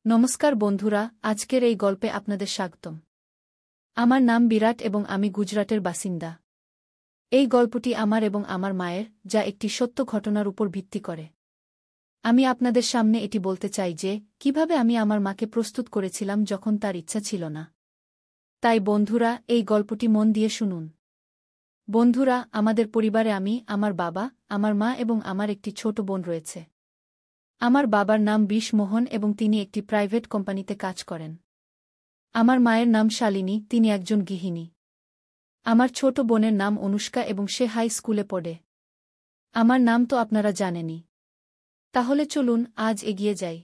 নমস্কার বন্ধুরা, আজকের এই গল্পে আপনাদের স্বাগতম। আমার নাম বিরাট এবং আমি গুজরাটের বাসিন্দা। এই গল্পটি আমার এবং আমার মায়ের, যা একটি সত্য ঘটনার উপর ভিত্তি করে। আমি আপনাদের সামনে এটি বলতে চাই যে কিভাবে আমি আমার মাকে প্রস্তুত করেছিলাম যখন তার ইচ্ছা ছিল না। তাই বন্ধুরা, এই গল্পটি মন দিয়ে শুনুন। বন্ধুরা, আমাদের পরিবারে আমি, আমার বাবা, আমার মা এবং আমার একটি ছোট বোন রয়েছে। আমার বাবার নাম বিশ মোহন এবং তিনি একটি প্রাইভেট কোম্পানিতে কাজ করেন। আমার মায়ের নাম শালিনী, তিনি একজন গৃহিণী। আমার ছোট বোনের নাম অনুষ্কা এবং সে হাই স্কুলে পড়ে। আমার নাম তো আপনারা জানেনই। তাহলে চলুন আজ এগিয়ে যাই।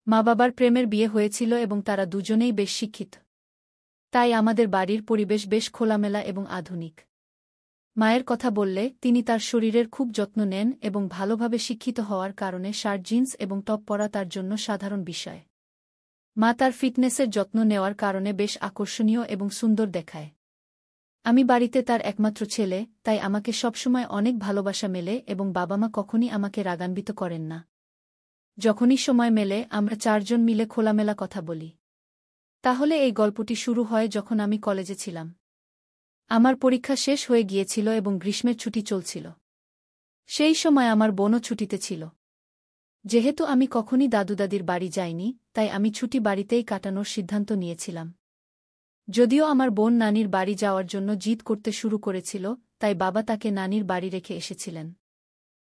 মা বাবার প্রেমের বিয়ে হয়েছিল এবং তারা দুজনেই বেশ শিক্ষিত। তাই আমাদের বাড়ির পরিবেশ বেশ খোলামেলা এবং আধুনিক। মায়ের কথা বললে তিনি তার শরীরের খুব যত্ন নেন এবং ভালোভাবে শিক্ষিত হওয়ার কারণে শার্ট জিন্স এবং টপ পরা তার জন্য সাধারণ বিষয়। মা তার ফিটনেসের যত্ন নেওয়ার কারণে বেশ আকর্ষণীয় এবং সুন্দর দেখায়। আমি বাড়িতে তার একমাত্র ছেলে, তাই আমাকে সবসময় অনেক ভালোবাসা মেলে এবং বাবা মা কখনই আমাকে রাগান্বিত করেন না। যখনই সময় মেলে আমরা চারজন মিলে খোলামেলা কথা বলি। তাহলে এই গল্পটি শুরু হয় যখন আমি কলেজে ছিলাম। আমার পরীক্ষা শেষ হয়ে গিয়েছিল এবং গ্রীষ্মের ছুটি চলছিল। সেই সময় আমার বোনও ছুটিতে ছিল। যেহেতু আমি কখনই দাদুদাদির বাড়ি যাইনি, তাই আমি ছুটি বাড়িতেই কাটানোর সিদ্ধান্ত নিয়েছিলাম। যদিও আমার বোন নানির বাড়ি যাওয়ার জন্য জিদ করতে শুরু করেছিল, তাই বাবা তাকে নানির বাড়ি রেখে এসেছিলেন।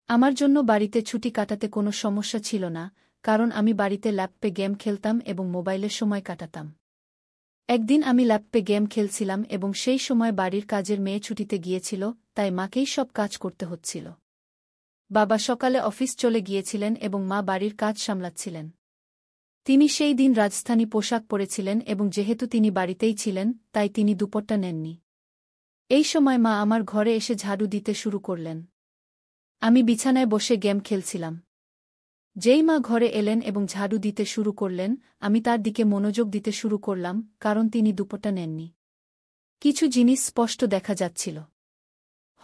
আমার জন্য বাড়িতে ছুটি কাটাতে কোনো সমস্যা ছিল না, কারণ আমি বাড়িতে ল্যাপটপে গেম খেলতাম এবং মোবাইলের সময় কাটাতাম। একদিন আমি ল্যাপটপে গেম খেলছিলাম এবং সেই সময় বাড়ির কাজের মেয়ে ছুটিতে গিয়েছিল, তাই মাকেই সব কাজ করতে হচ্ছিল। বাবা সকালে অফিস চলে গিয়েছিলেন এবং মা বাড়ির কাজ সামলাচ্ছিলেন। তিনি সেই দিন রাজস্থানী পোশাক পরেছিলেন এবং যেহেতু তিনি বাড়িতেই ছিলেন, তাই তিনি দুপুরটা নেননি। এই সময় মা আমার ঘরে এসে ঝাড়ু দিতে শুরু করলেন। আমি বিছানায় বসে গেম খেলছিলাম। যেই মা ঘরে এলেন এবং ঝাড়ু দিতে শুরু করলেন, আমি তার দিকে মনোযোগ দিতে শুরু করলাম, কারণ তিনি দুপুরটা নেননি। কিছু জিনিস স্পষ্ট দেখা যাচ্ছিল।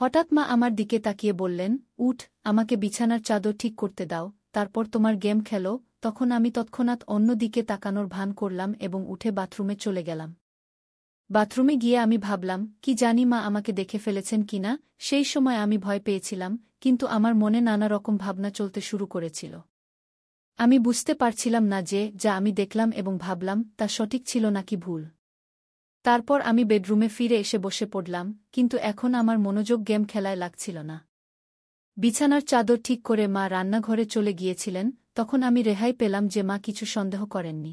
হঠাৎ মা আমার দিকে তাকিয়ে বললেন, উঠ, আমাকে বিছানার চাদর ঠিক করতে দাও, তারপর তোমার গেম খেলো। তখন আমি তৎক্ষণাৎ অন্য দিকে তাকানোর ভান করলাম এবং উঠে বাথরুমে চলে গেলাম। বাথরুমে গিয়ে আমি ভাবলাম, কি জানি মা আমাকে দেখে ফেলেছেন কিনা। সেই সময় আমি ভয় পেয়েছিলাম, কিন্তু আমার মনে নানা রকম ভাবনা চলতে শুরু করেছিল। আমি বুঝতে পারছিলাম না যে যা আমি দেখলাম এবং ভাবলাম তা সঠিক ছিল নাকি ভুল। তারপর আমি বেডরুমে ফিরে এসে বসে পড়লাম, কিন্তু এখন আমার মনোযোগ গেম খেলায় লাগছিল না। বিছানার চাদর ঠিক করে মা রান্নাঘরে চলে গিয়েছিলেন, তখন আমি রেহাই পেলাম যে মা কিছু সন্দেহ করেননি।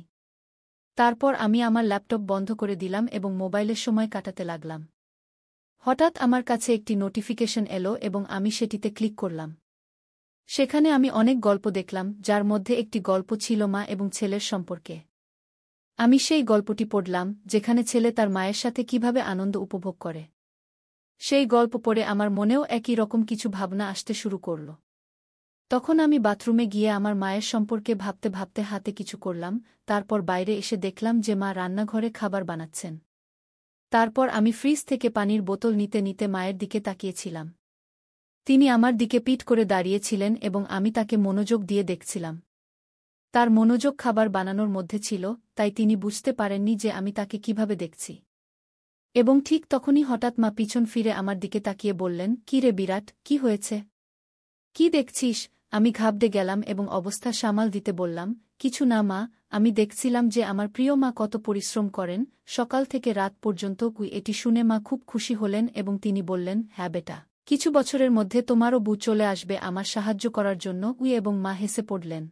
তারপর আমি আমার ল্যাপটপ বন্ধ করে দিলাম এবং মোবাইলের সময় কাটাতে লাগলাম। হঠাৎ আমার কাছে একটি নোটিফিকেশন এলো এবং আমি সেটিতে ক্লিক করলাম। সেখানে আমি অনেক গল্প দেখলাম, যার মধ্যে একটি গল্প ছিল মা এবং ছেলের সম্পর্কে। আমি সেই গল্পটি পড়লাম, যেখানে ছেলে তার মায়ের সাথে কিভাবে আনন্দ উপভোগ করে। সেই গল্প পড়ে আমার মনেও একই রকম কিছু ভাবনা আসতে শুরু করল। তখন আমি বাথরুমে গিয়ে আমার মায়ের সম্পর্কে ভাবতে ভাবতে হাতে কিছু করলাম। তারপর বাইরে এসে দেখলাম যে মা রান্নাঘরে খাবার বানাচ্ছেন। তারপর আমি ফ্রিজ থেকে পানির বোতল নিতে নিতে মায়ের দিকে তাকিয়েছিলাম। তিনি আমার দিকে পিঠ করে দাঁড়িয়েছিলেন এবং আমি তাকে মনোযোগ দিয়ে দেখছিলাম। তার মনোযোগ খাবার বানানোর মধ্যে ছিল, তাই তিনি বুঝতে পারেননি যে আমি তাকে কিভাবে দেখছি। এবং ঠিক তখনই হঠাৎ মা পিছন ফিরে আমার দিকে তাকিয়ে বললেন, কি রে বিরাট, কি হয়েছে? কি দেখছিস? আমি ঘাবড়ে গেলাম এবং অবস্থা সামাল দিতে বললাম, কিছু না মা, আমি দেখছিলাম যে আমার প্রিয় মা কত পরিশ্রম করেন, সকাল থেকে রাত পর্যন্ত। এটি শুনে মা খুব খুশি হলেন এবং তিনি বললেন, হ্যাঁ বেটা, কিছু বছরের মধ্যে তোমারও বউ চলে আসবে আমার সাহায্য করার জন্য। এবং মা হেসে পড়লেন।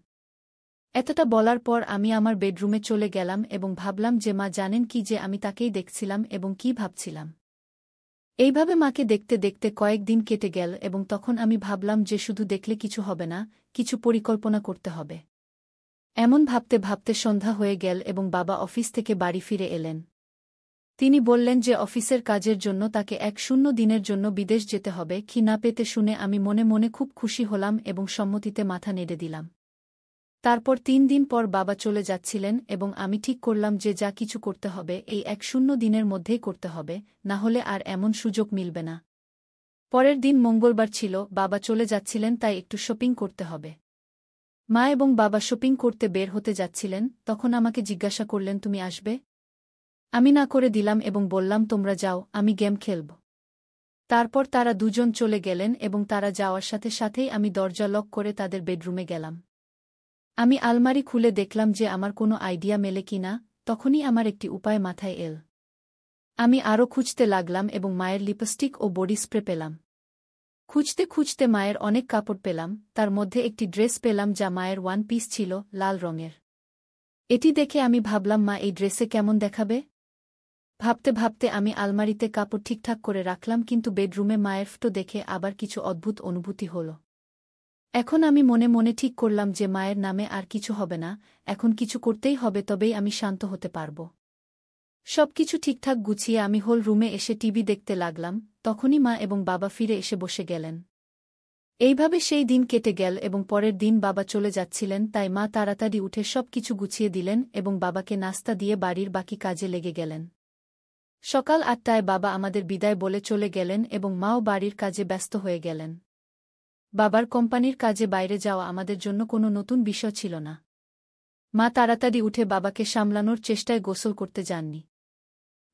এতটা বলার পর আমি আমার বেডরুমে চলে গেলাম এবং ভাবলাম যে মা জানেন কি যে আমি তাকেই দেখছিলাম এবং কি ভাবছিলাম। এইভাবে মাকে দেখতে দেখতে কয়েকদিন কেটে গেল এবং তখন আমি ভাবলাম যে শুধু দেখলে কিছু হবে না, কিছু পরিকল্পনা করতে হবে। এমন ভাবতে ভাবতে সন্ধ্যা হয়ে গেল এবং বাবা অফিস থেকে বাড়ি ফিরে এলেন। তিনি বললেন যে অফিসের কাজের জন্য তাকে 1 দিনের জন্য বিদেশ যেতে হবে। কি না পেতে শুনে আমি মনে মনে খুব খুশি হলাম এবং সম্মতিতে মাথা নেড়ে দিলাম। তারপর 3 দিন পর বাবা চলে যাচ্ছিলেন এবং আমি ঠিক করলাম যে যা কিছু করতে হবে এই 1 দিনের মধ্যেই করতে হবে, না হলে আর এমন সুযোগ মিলবে না। পরের দিন মঙ্গলবার ছিল, বাবা চলে যাচ্ছিলেন, তাই একটু শপিং করতে হবে। মা এবং বাবা শপিং করতে বের হতে যাচ্ছিলেন, তখন আমাকে জিজ্ঞাসা করলেন তুমি আসবে? আমি না করে দিলাম এবং বললাম তোমরা যাও, আমি গেম খেলব। তারপর তারা দুজন চলে গেলেন এবং তারা যাওয়ার সাথে সাথেই আমি দরজা লক করে তাদের বেডরুমে গেলাম। আমি আলমারি খুলে দেখলাম যে আমার কোনো আইডিয়া মেলে কিনা, তখনই আমার একটি উপায় মাথায় এল। আমি আরও খুঁজতে লাগলাম এবং মায়ের লিপস্টিক ও বডি স্প্রে পেলাম। খুঁজতে খুঁজতে মায়ের অনেক কাপড় পেলাম, তার মধ্যে একটি ড্রেস পেলাম যা মায়ের ওয়ান পিস ছিল, লাল রঙের। এটি দেখে আমি ভাবলাম মা এই ড্রেসে কেমন দেখাবে। ভাবতে ভাবতে আমি আলমারিতে কাপড় ঠিকঠাক করে রাখলাম, কিন্তু বেডরুমে মায়ের ফটো দেখে আবার কিছু অদ্ভুত অনুভূতি হল। এখন আমি মনে মনে ঠিক করলাম যে মায়ের নামে আর কিছু হবে না, এখন কিছু করতেই হবে, তবেই আমি শান্ত হতে পারব। সবকিছু ঠিকঠাক গুছিয়ে আমি হোল রুমে এসে টিভি দেখতে লাগলাম, তখনই মা এবং বাবা ফিরে এসে বসে গেলেন। এইভাবে সেই দিন কেটে গেল এবং পরের দিন বাবা চলে যাচ্ছিলেন, তাই মা তাড়াতাড়ি উঠে সব কিছু গুছিয়ে দিলেন এবং বাবাকে নাস্তা দিয়ে বাড়ির বাকি কাজে লেগে গেলেন। সকাল ৮টায় বাবা আমাদের বিদায় বলে চলে গেলেন এবং মাও বাড়ির কাজে ব্যস্ত হয়ে গেলেন। বাবার কোম্পানির কাজে বাইরে যাওয়া আমাদের জন্য কোনো নতুন বিষয় ছিল না। মা তাড়াতাড়ি উঠে বাবাকে সামলানোর চেষ্টায় গোসল করতে যাননি।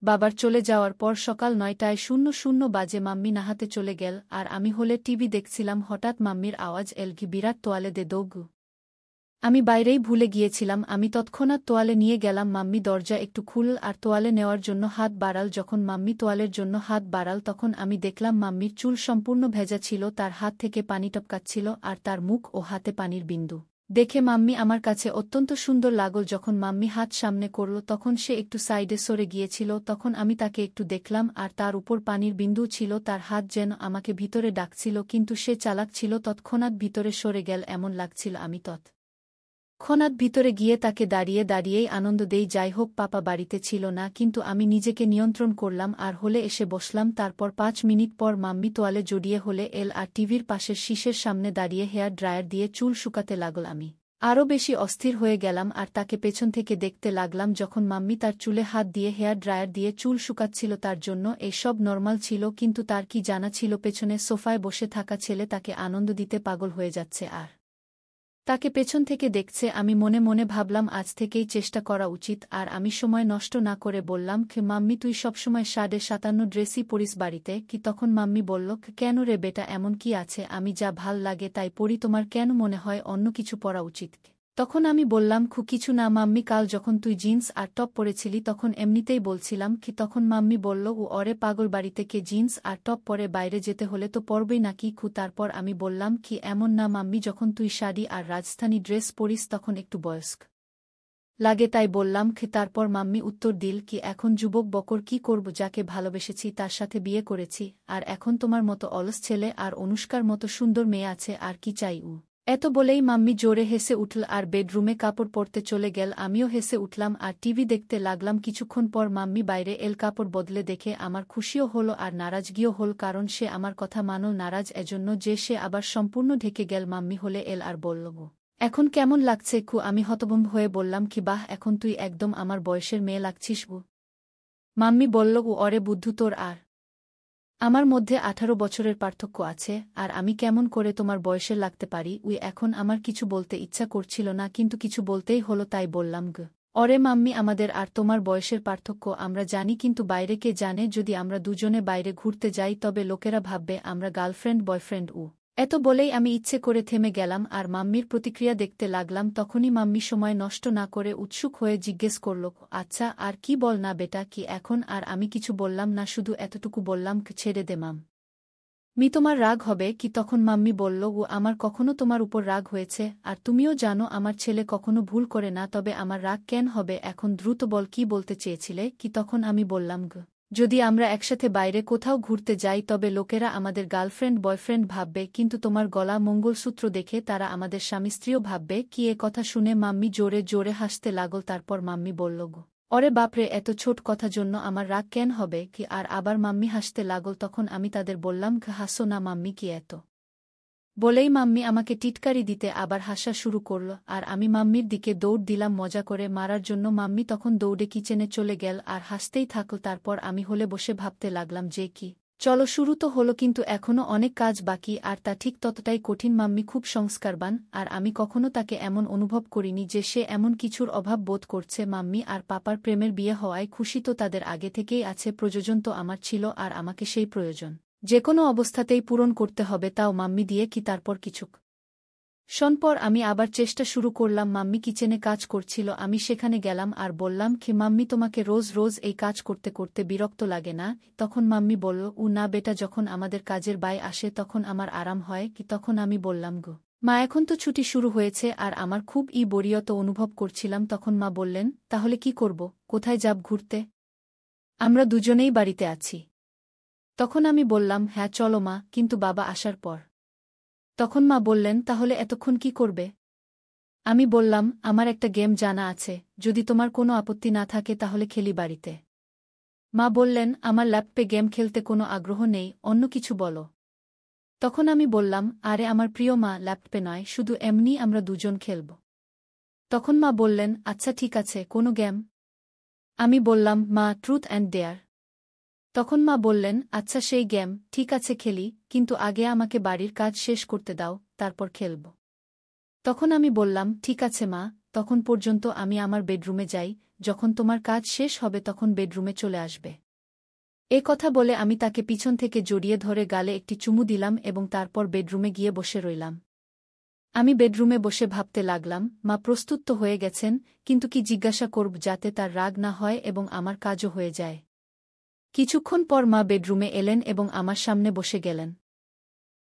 বাবার চলে যাওয়ার পর সকাল ৯:০০ বাজে মাম্মি নাহাতে চলে গেল আর আমি হলে টিভি দেখছিলাম। হঠাৎ মাম্মির আওয়াজ এল, কি বিরাট তোয়ালে দে দৌগু। আমি বাইরেই ভুলে গিয়েছিলাম। আমি তৎক্ষণাৎ তোয়ালে নিয়ে গেলাম। মাম্মি দরজা একটু খুলল আর তোয়ালে নেওয়ার জন্য হাত বাড়াল। যখন মাম্মি তোয়ালের জন্য হাত বাড়াল তখন আমি দেখলাম মাম্মির চুল সম্পূর্ণ ভেজা ছিল, তার হাত থেকে পানি টপকাচ্ছিল আর তার মুখ ও হাতে পানির বিন্দু দেখে মাম্মি আমার কাছে অত্যন্ত সুন্দর লাগল। যখন মাম্মি হাত সামনে করল তখন সে একটু সাইডে সরে গিয়েছিল, তখন আমি তাকে একটু দেখলাম আর তার উপর পানির বিন্দু ছিল। তার হাত যেন আমাকে ভিতরে ডাকছিল, কিন্তু সে চালাক ছিল, তৎক্ষণাৎ ভিতরে সরে গেল এমন লাগছিল। আমি তৎক্ষণাৎ ভিতরে গিয়ে তাকে দাঁড়িয়ে দাঁড়িয়েই আনন্দ দেই। যাই হোক, পাপা বাড়িতে ছিল না, কিন্তু আমি নিজেকে নিয়ন্ত্রণ করলাম আর হলে এসে বসলাম। তারপর ৫ মিনিট পর মাম্মি তোয়ালে জড়িয়ে হলে এল আর টিভির পাশের শীষের সামনে দাঁড়িয়ে হেয়ার ড্রায়ার দিয়ে চুল শুকাতে লাগল। আমি আরও বেশি অস্থির হয়ে গেলাম আর তাকে পেছন থেকে দেখতে লাগলাম। যখন মাম্মি তার চুলে হাত দিয়ে হেয়ার ড্রায়ার দিয়ে চুল শুকাচ্ছিল তার জন্য এই সব নর্মাল ছিল, কিন্তু তার কি জানা ছিল পেছনে সোফায় বসে থাকা ছেলে তাকে আনন্দ দিতে পাগল হয়ে যাচ্ছে আর তাকে পেছন থেকে দেখছে। আমি মনে মনে ভাবলাম আজ থেকেই চেষ্টা করা উচিত। আর আমি সময় নষ্ট না করে বললাম, মাম্মি তুই সবসময় ৫:৫৭ ড্রেসই পরিস বাড়িতে কি? তখন মাম্মি বলল, কেন রে বেটা, এমন কি আছে, আমি যা ভাল লাগে তাই পরি, তোমার কেন মনে হয় অন্য কিছু পরা উচিত? তখন আমি বললাম, কিছু না মাম্মি, কাল যখন তুই জিন্স আর টপ পরেছিলি তখন এমনিতেই বলছিলাম কি? তখন মাম্মি বলল, অরে পাগল, বাড়িতে কে জিন্স আর টপ পরে বাইরে যেতে হলে তো পরবেই নাকি? তারপর আমি বললাম, কি এমন না মাম্মি, যখন তুই শাড়ি আর রাজস্থানী ড্রেস পরিস তখন একটু বয়স্ক লাগে তাই বললাম। তারপর মাম্মি উত্তর দিল, কি এখন যুবক বকর কি করব, যাকে ভালোবেসেছি তার সাথে বিয়ে করেছি, আর এখন তোমার মতো অলস ছেলে আর অনুষ্কার মতো সুন্দর মেয়ে আছে, আর কি চাই? এত বলেই মাম্মি জোরে হেসে উঠল আর বেডরুমে কাপড় পরতে চলে গেল। আমিও হেসে উঠলাম আর টিভি দেখতে লাগলাম। কিছুক্ষণ পর মাম্মি বাইরে এল, কাপড় বদলে দেখে আমার খুশিও হলো আর নারাজগিও হল, কারণ সে আমার কথা মানল। নারাজ এজন্য যে সে আবার সম্পূর্ণ ঢেকে গেল। মাম্মি হলে এল আর বলল, এখন কেমন লাগছে? আমি হতভম্ব হয়ে বললাম, কি বাহ, এখন তুই একদম আমার বয়সের মেয়ে লাগছিস। মাম্মি বলল, অরে বুদ্ধু, তোর আর আমার মধ্যে ১৮ বছরের পার্থক্য আছে, আর আমি কেমন করে তোমার বয়সের লাগতে পারি? এখন আমার কিছু বলতে ইচ্ছা করছিল না, কিন্তু কিছু বলতেই হলো, তাই বললাম, অরে মাম্মি, আমাদের আর তোমার বয়সের পার্থক্য আমরা জানি, কিন্তু বাইরে কে জানে? যদি আমরা দুজনে বাইরে ঘুরতে যাই তবে লোকেরা ভাববে আমরা গার্লফ্রেন্ড বয়ফ্রেন্ড। এত বলেই আমি ইচ্ছে করে থেমে গেলাম আর মাম্মির প্রতিক্রিয়া দেখতে লাগলাম। তখনই মাম্মি সময় নষ্ট না করে উৎসুক হয়ে জিজ্ঞেস করল, আচ্ছা আর কি বল না বেটা, কি এখন? আর আমি কিছু বললাম না, শুধু এতটুকু বললাম, ছেড়ে দে মাম্মি, তোমার রাগ হবে কি? তখন মাম্মি বলল, আমার কখনো তোমার উপর রাগ হয়েছে? আর তুমিও জানো আমার ছেলে কখনো ভুল করে না, তবে আমার রাগ কেন হবে? এখন দ্রুত বল, কি বলতে চেয়েছিলে কি? তখন আমি বললাম, যদি আমরা একসাথে বাইরে কোথাও ঘুরতে যাই তবে লোকেরা আমাদের গার্লফ্রেন্ড বয়ফ্রেন্ড ভাববে, কিন্তু তোমার গলা মঙ্গলসূত্র দেখে তারা আমাদের স্বামী স্ত্রীও ভাববে। কি? এ কথা শুনে মাম্মি জোরে জোরে হাসতে লাগল। তারপর মাম্মি বলল, অরে বাপরে, এত ছোট কথা জন্য আমার রাগ কেন হবে কি? আর আবার মাম্মি হাসতে লাগল। তখন আমি তাদের বললাম, হাসো না মাম্মি, কি এত? বলেই মাম্মি আমাকে টিটকারি দিতে আবার হাসা শুরু করল আর আমি মাম্মির দিকে দৌড় দিলাম মজা করে মারার জন্য। মাম্মি তখন দৌড়ে কিচেনে চলে গেল আর হাসতেই থাকল। তারপর আমি হলে বসে ভাবতে লাগলাম যে কি চলো, শুরু তো হলো, কিন্তু এখনও অনেক কাজ বাকি, আর তা ঠিক ততটাই কঠিন। মাম্মি খুব সংস্কারবান, আর আমি কখনো তাকে এমন অনুভব করিনি যে সে এমন কিছুর অভাব বোধ করছে। মাম্মি আর পাপার প্রেমের বিয়ে হওয়ায় খুশি তো তাদের আগে থেকেই আছে, প্রয়োজন তো আমার ছিল, আর আমাকে সেই প্রয়োজন যে কোনো অবস্থাতেই পূরণ করতে হবে, তাও মাম্মি দিয়ে কি। তারপর কিছুক শোন পর আমি আবার চেষ্টা শুরু করলাম। মাম্মি কিচেনে কাজ করছিল, আমি সেখানে গেলাম আর বললাম, কি মাম্মি, তোমাকে রোজ রোজ এই কাজ করতে করতে বিরক্ত লাগে না? তখন মাম্মি বলল, না বেটা, যখন আমাদের কাজের বাই আসে তখন আমার আরাম হয়। কি তখন আমি বললাম, গো মা, এখন তো ছুটি শুরু হয়েছে আর আমার খুব বরিয়ত অনুভব করছিলাম। তখন মা বললেন, তাহলে কি করব, কোথায় যাব ঘুরতে? আমরা দুজনেই বাড়িতে আছি। তখন আমি বললাম, হ্যাঁ চলো মা, কিন্তু বাবা আসার পর। তখন মা বললেন, তাহলে এতক্ষণ কি করবে? আমি বললাম, আমার একটা গেম জানা আছে, যদি তোমার কোনো আপত্তি না থাকে তাহলে খেলি বাড়িতে। মা বললেন, আমার ল্যাপটপে গেম খেলতে কোনো আগ্রহ নেই, অন্য কিছু বলো। তখন আমি বললাম, আরে আমার প্রিয় মা, ল্যাপটপে নয়, শুধু এমনি আমরা দুজন খেলব। তখন মা বললেন, আচ্ছা ঠিক আছে, কোনো গেম? আমি বললাম, মা, ট্রুথ অ্যান্ড ডেয়ার। তখন মা বললেন, আচ্ছা সেই গেম, ঠিক আছে খেলি, কিন্তু আগে আমাকে বাড়ির কাজ শেষ করতে দাও, তারপর খেলব। তখন আমি বললাম, ঠিক আছে মা, তখন পর্যন্ত আমি আমার বেডরুমে যাই, যখন তোমার কাজ শেষ হবে তখন বেডরুমে চলে আসবে। এ কথা বলে আমি তাকে পিছন থেকে জড়িয়ে ধরে গালে একটি চুমু দিলাম এবং তারপর বেডরুমে গিয়ে বসে রইলাম। আমি বেডরুমে বসে ভাবতে লাগলাম, মা প্রস্তুত তো হয়ে গেছেন, কিন্তু কি জিজ্ঞাসা করব যাতে তার রাগ না হয় এবং আমার কাজও হয়ে যায়। কিছুক্ষণ পর মা বেডরুমে এলেন এবং আমার সামনে বসে গেলেন।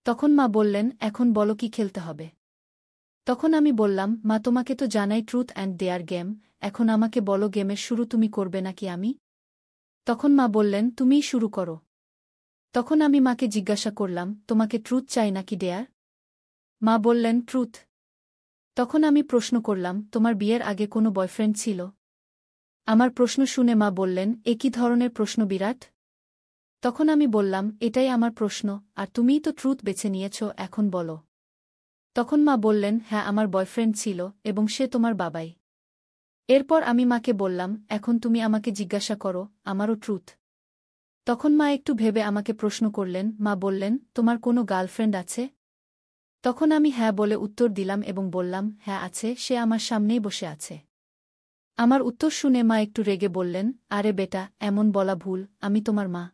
তখন মা বললেন, এখন বলো কি খেলতে হবে? তখন আমি বললাম, মা, তোমাকে তো জানাই ট্রুথ অ্যান্ড ডেয়ার গেম, এখন আমাকে বলো গেমের শুরু তুমি করবে নাকি আমি? তখন মা বললেন, তুমিই শুরু করো। তখন আমি মাকে জিজ্ঞাসা করলাম, তোমাকে ট্রুথ চাই নাকি ডেয়ার? মা বললেন, ট্রুথ। তখন আমি প্রশ্ন করলাম, তোমার বিয়ের আগে কোনো বয়ফ্রেন্ড ছিল? আমার প্রশ্ন শুনে মা বললেন, এ কী ধরনের প্রশ্ন বিরাট? তখন আমি বললাম, এটাই আমার প্রশ্ন, আর তুমিই তো ট্রুথ বেছে নিয়েছ, এখন বলো। তখন মা বললেন, হ্যাঁ আমার বয়ফ্রেন্ড ছিল, এবং সে তোমার বাবাই। এরপর আমি মাকে বললাম, এখন তুমি আমাকে জিজ্ঞাসা করো, আমারও ট্রুথ। তখন মা একটু ভেবে আমাকে প্রশ্ন করলেন, মা বললেন, তোমার কোনো গার্লফ্রেন্ড আছে? তখন আমি হ্যাঁ বলে উত্তর দিলাম এবং বললাম, হ্যাঁ আছে, সে আমার সামনেই বসে আছে। আমার উত্তর শুনে মা একটু রেগে বললেন, আরে বেটা, এমন বলা ভুল, আমি তোমার মা।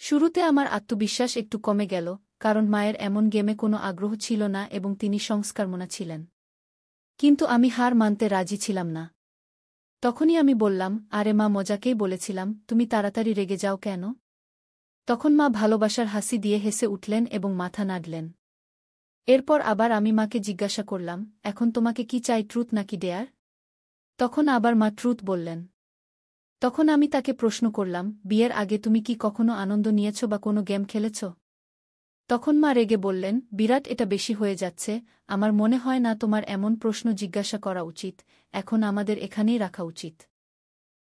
শুরুতে আমার আত্মবিশ্বাস একটু কমে গেল, কারণ মায়ের এমন গেমে কোনো আগ্রহ ছিল না এবং তিনি সংস্কারমনা ছিলেন। কিন্তু আমি হার মানতে রাজি ছিলাম না। তখনই আমি বললাম, আরে মা, মজাকেই বলেছিলাম, তুমি তাড়াতাড়ি রেগে যাও কেন? তখন মা ভালোবাসার হাসি দিয়ে হেসে উঠলেন এবং মাথা নাড়লেন। এরপর আবার আমি মাকে জিজ্ঞাসা করলাম, এখন তোমাকে কি চাই, ট্রুথ নাকি ডেয়ার? তখন আবার মা ট্রুথ বললেন। তখন আমি তাকে প্রশ্ন করলাম, বিয়ের আগে তুমি কি কখনো আনন্দ নিয়েছ বা কোনো গেম খেলেছ? তখন মা রেগে বললেন, বিরাট, এটা বেশি হয়ে যাচ্ছে, আমার মনে হয় না তোমার এমন প্রশ্ন জিজ্ঞাসা করা উচিত, এখন আমাদের এখানেই রাখা উচিত।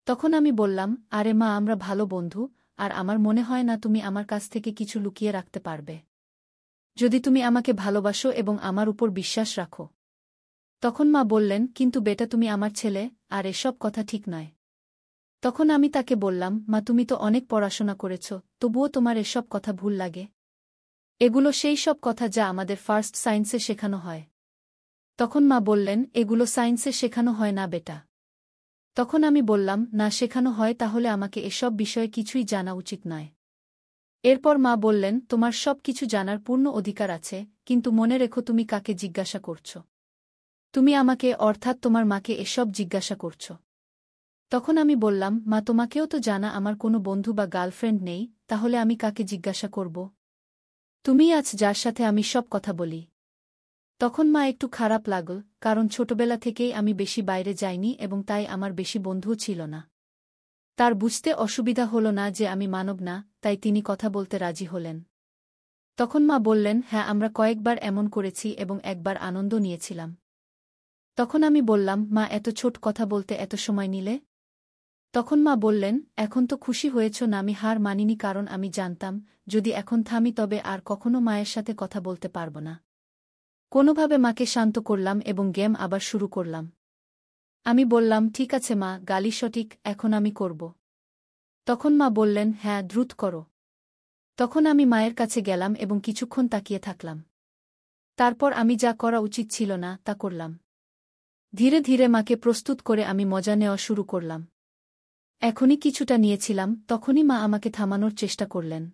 তখন আমি বললাম, আরে মা, আমরা ভালো বন্ধু, আর আমার মনে হয় না তুমি আমার কাছ থেকে কিছু লুকিয়ে রাখতে পারবে, যদি তুমি আমাকে ভালোবাসো এবং আমার উপর বিশ্বাস রাখো। তখন মা বললেন, কিন্তু বেটা, তুমি আমার ছেলে, আর এসব কথা ঠিক নয়। তখন আমি তাকে বললাম, মা, তুমি তো অনেক পড়াশোনা করেছ, তবুও তোমার এসব কথা ভুল লাগে। এগুলো সেই সব কথা যা আমাদের ফার্স্ট সায়েন্সে শেখানো হয়। তখন মা বললেন, এগুলো সায়েন্সে শেখানো হয় না বেটা। তখন আমি বললাম, না শেখানো হয়, তাহলে আমাকে এসব বিষয়ে কিছুই জানা উচিত নয়। এরপর মা বললেন, তোমার সব কিছু জানার পূর্ণ অধিকার আছে, কিন্তু মনে রেখো তুমি কাকে জিজ্ঞাসা করছ। তুমি আমাকে, অর্থাৎ তোমার মাকে এসব জিজ্ঞাসা করছ। তখন আমি বললাম, মা, তোমাকেও তো জানা আমার কোনো বন্ধু বা গার্লফ্রেন্ড নেই, তাহলে আমি কাকে জিজ্ঞাসা করব? তুমিই আছ যার সাথে আমি সব কথা বলি। তখন মা একটু খারাপ লাগল, কারণ ছোটবেলা থেকেই আমি বেশি বাইরে যাইনি এবং তাই আমার বেশি বন্ধুও ছিল না। তার বুঝতে অসুবিধা হল না যে আমি মানব না, তাই তিনি কথা বলতে রাজি হলেন। তখন মা বললেন, হ্যাঁ আমরা কয়েকবার এমন করেছি এবং একবার আনন্দ নিয়েছিলাম। তখন আমি বললাম, মা, এত ছোট কথা বলতে এত সময় নিলে? তখন মা বললেন, এখন তো খুশি হয়েছ না? আমি হার মানিনি, কারণ আমি জানতাম, যদি এখন থামি তবে আর কখনো মায়ের সাথে কথা বলতে পারব না। কোনোভাবে মাকে শান্ত করলাম এবং গেম আবার শুরু করলাম। আমি বললাম, ঠিক আছে মা, গালি সঠিক, এখন আমি করব। তখন মা বললেন, হ্যাঁ দ্রুত করো। তখন আমি মায়ের কাছে গেলাম এবং কিছুক্ষণ তাকিয়ে থাকলাম। তারপর আমি যা করা উচিত ছিল না তা করলাম। ধীরে ধীরে মাকে প্রস্তুত করে আমি মজা নেওয়া শুরু করলাম। এখনই কিছুটা নিয়েছিলাম, তখনই মা আমাকে থামানোর চেষ্টা করলেন।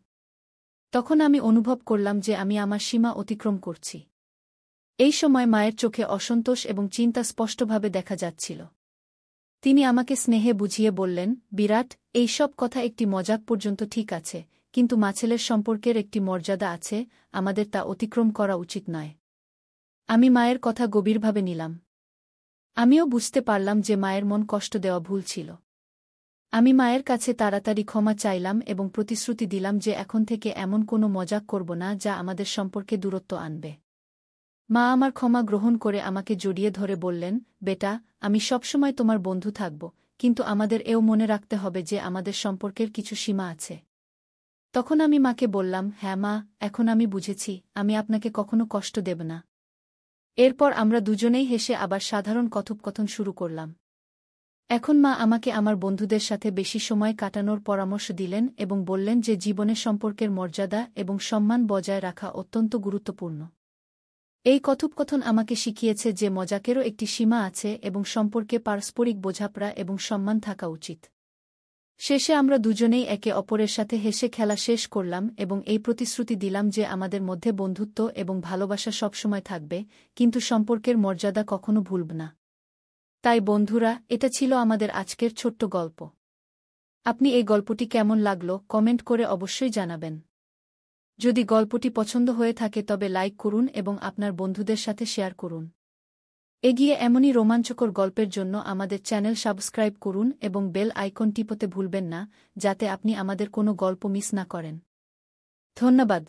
তখন আমি অনুভব করলাম যে আমি আমার সীমা অতিক্রম করছি। এই সময় মায়ের চোখে অসন্তোষ এবং চিন্তা স্পষ্টভাবে দেখা যাচ্ছিল। তিনি আমাকে স্নেহে বুঝিয়ে বললেন, বিরাট, এই সব কথা একটি মজাক পর্যন্ত ঠিক আছে, কিন্তু মা-ছেলের সম্পর্কের একটি মর্যাদা আছে, আমাদের তা অতিক্রম করা উচিত নয়। আমি মায়ের কথা গভীরভাবে নিলাম। আমিও বুঝতে পারলাম যে মায়ের মন কষ্ট দেওয়া ভুল ছিল। আমি মায়ের কাছে তাড়াতাড়ি ক্ষমা চাইলাম এবং প্রতিশ্রুতি দিলাম যে এখন থেকে এমন কোনো মজাক করব না যা আমাদের সম্পর্কে দূরত্ব আনবে। মা আমার ক্ষমা গ্রহণ করে আমাকে জড়িয়ে ধরে বললেন, বেটা, আমি সবসময় তোমার বন্ধু থাকব, কিন্তু আমাদের এও মনে রাখতে হবে যে আমাদের সম্পর্কের কিছু সীমা আছে। তখন আমি মাকে বললাম, হ্যাঁ মা, এখন আমি বুঝেছি, আমি আপনাকে কখনো কষ্ট দেব না। এরপর আমরা দুজনেই হেসে আবার সাধারণ কথোপকথন শুরু করলাম। এখন মা আমাকে আমার বন্ধুদের সাথে বেশি সময় কাটানোর পরামর্শ দিলেন এবং বললেন যে জীবনে সম্পর্কের মর্যাদা এবং সম্মান বজায় রাখা অত্যন্ত গুরুত্বপূর্ণ। এই কথোপকথন আমাকে শিখিয়েছে যে মজাকেরও একটি সীমা আছে এবং সম্পর্কে পারস্পরিক বোঝাপড়া এবং সম্মান থাকা উচিত। শেষে আমরা দুজনেই একে অপরের সাথে হেসে খেলা শেষ করলাম এবং এই প্রতিশ্রুতি দিলাম যে আমাদের মধ্যে বন্ধুত্ব এবং ভালোবাসা সবসময় থাকবে, কিন্তু সম্পর্কের মর্যাদা কখনো ভুলব না। তাই বন্ধুরা, এটা ছিল আমাদের আজকের ছোট্ট গল্প। আপনি এই গল্পটি কেমন লাগলো কমেন্ট করে অবশ্যই জানাবেন। যদি গল্পটি পছন্দ হয়ে থাকে তবে লাইক করুন এবং আপনার বন্ধুদের সাথে শেয়ার করুন। এগিয়ে এমনই রোমাঞ্চকর গল্পের জন্য আমাদের চ্যানেল সাবস্ক্রাইব করুন এবং বেল আইকন টিপতে ভুলবেন না, যাতে আপনি আমাদের কোনো গল্প মিস না করেন। ধন্যবাদ।